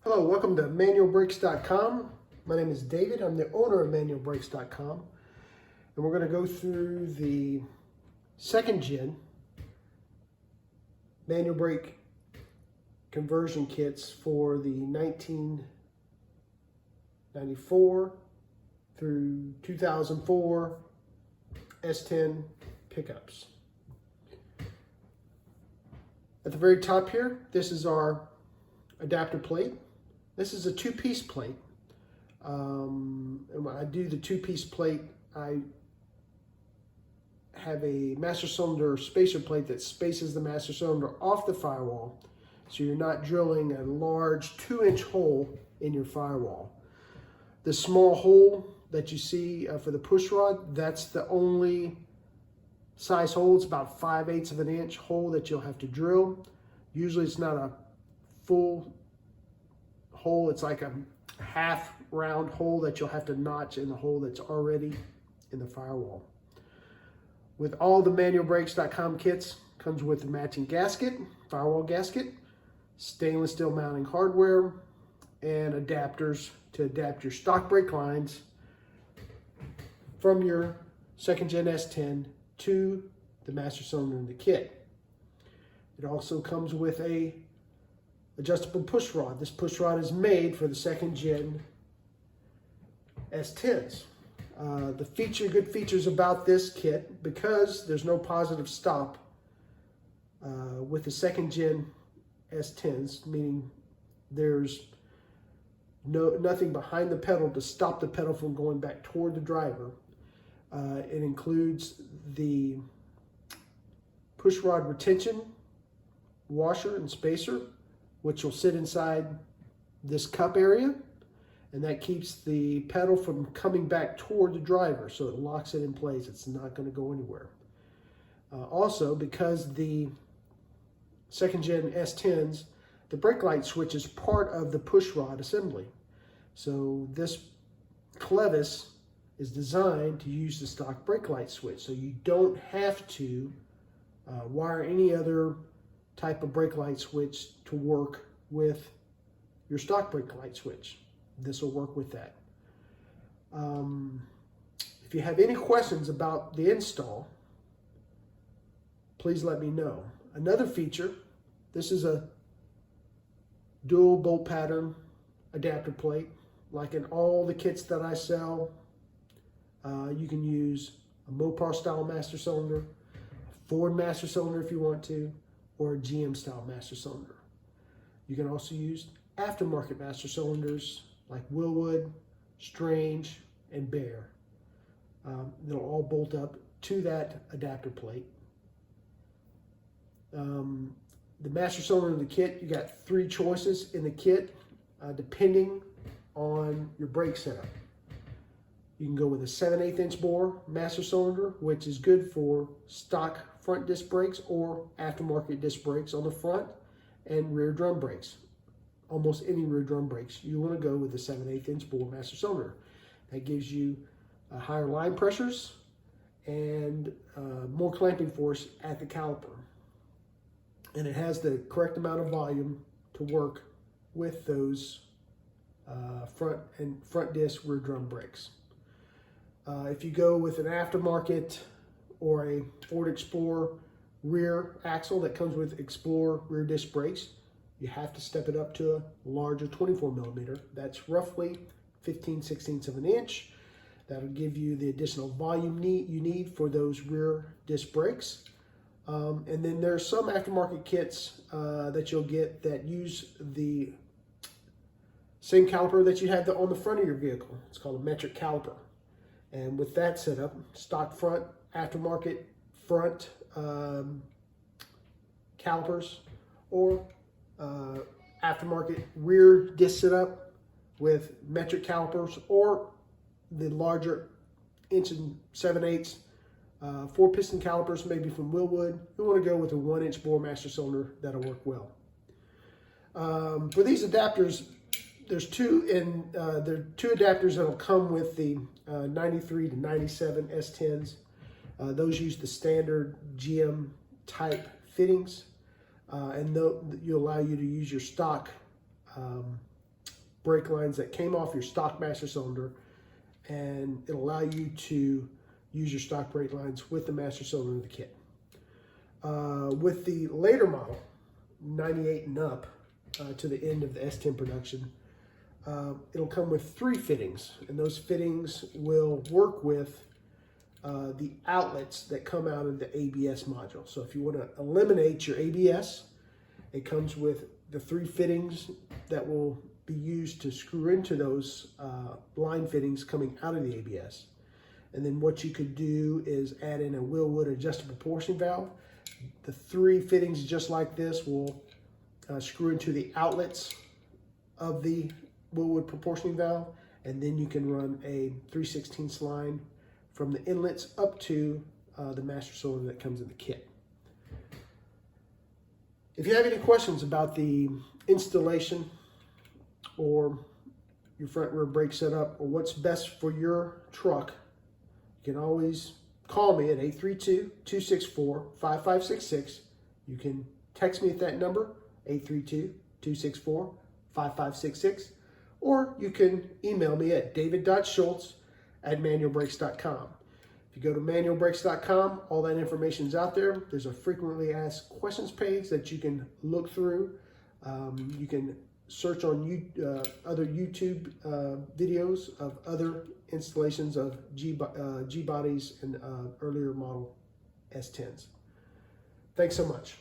Hello, welcome to manualbrakes.com. My name is David. I'm the owner of manualbrakes.com. And we're going to go through the second gen manual brake conversion kits for the 1994 through 2004 S10 pickups. At the very top here, this is our adapter plate. This is a two-piece plate. And when I do the two-piece plate, I have a master cylinder spacer plate that spaces the master cylinder off the firewall, so you're not drilling a large 2-inch hole in your firewall. The small hole that you see for the push rod, that's the only size hole. It's about 5/8 of an inch hole that you'll have to drill. Usually it's not a full hole, it's like a half round hole that you'll have to notch in the hole that's already in the firewall. With all the manualbrakes.com kits, comes with a matching gasket, firewall gasket, stainless steel mounting hardware, and adapters to adapt your stock brake lines from your second gen S10 to the master cylinder in the kit. It also comes with a adjustable push rod. This push rod is made for the second gen S10s. The good features about this kit, because there's no positive stop with the second gen S10s, meaning there's nothing behind the pedal to stop the pedal from going back toward the driver. It includes the push rod retention washer and spacer, which will sit inside this cup area, and that keeps the pedal from coming back toward the driver, so it locks it in place. It's not going to go anywhere. Also, because the second gen S10s, the brake light switch is part of the push rod assembly. So this clevis is designed to use the stock brake light switch, so you don't have to wire any other type of brake light switch to work with your stock brake light switch. This will work with that. If you have any questions about the install, please let me know. Another feature, this is a dual bolt pattern adapter plate. Like in all the kits that I sell, you can use a MOPAR style master cylinder, a Ford master cylinder if you want to, or a GM style master cylinder. You can also use aftermarket master cylinders like Wilwood, Strange, and Baer. They'll all bolt up to that adapter plate. The master cylinder in the kit, you got 3 choices in the kit depending on your brake setup. You can go with a 7/8 inch bore master cylinder, which is good for stock front disc brakes or aftermarket disc brakes on the front, and rear drum brakes. Almost any rear drum brakes, you want to go with a 7/8 inch bore master cylinder. That gives you higher line pressures and more clamping force at the caliper. And it has the correct amount of volume to work with those front disc rear drum brakes. If you go with an aftermarket or a Ford Explorer rear axle that comes with Explorer rear disc brakes, you have to step it up to a larger 24 millimeter. That's roughly 15/16 of an inch. That'll give you the additional volume you need for those rear disc brakes. And then there's some aftermarket kits that you'll get that use the same caliper that you have on the front of your vehicle. It's called a metric caliper. And with that setup, stock front, aftermarket front calipers, or aftermarket rear disc setup with metric calipers, or the larger 1 7/8 4-piston calipers, maybe from Wilwood. You want to go with a 1-inch bore master cylinder. That'll work well. For these adapters, there's two adapters that'll come with the 93 to 97 S10s. Those use the standard GM type fittings, and they'll allow you to use your stock brake lines that came off your stock master cylinder, and it'll allow you to use your stock brake lines with the master cylinder of the kit. With the later model, 98 and up, to the end of the S10 production, it'll come with 3 fittings, and those fittings will work with the outlets that come out of the ABS module. So if you want to eliminate your ABS, it comes with the 3 fittings that will be used to screw into those line fittings coming out of the ABS. And then what you could do is add in a Wilwood adjustable proportion valve. The 3 fittings just like this will screw into the outlets of the Wilwood proportioning valve, and then you can run a 3/16 line from the inlets up to the master cylinder that comes in the kit. If you have any questions about the installation or your front rear brake setup or what's best for your truck, you can always call me at 832-264-5566. You can text me at that number, 832-264-5566, or you can email me at david.schultz@manualbrakes.com. If you go to manualbrakes.com, all that information is out there. There's a frequently asked questions page that you can look through. You can search on other YouTube videos of other installations of G-bodies and earlier model S10s. Thanks so much.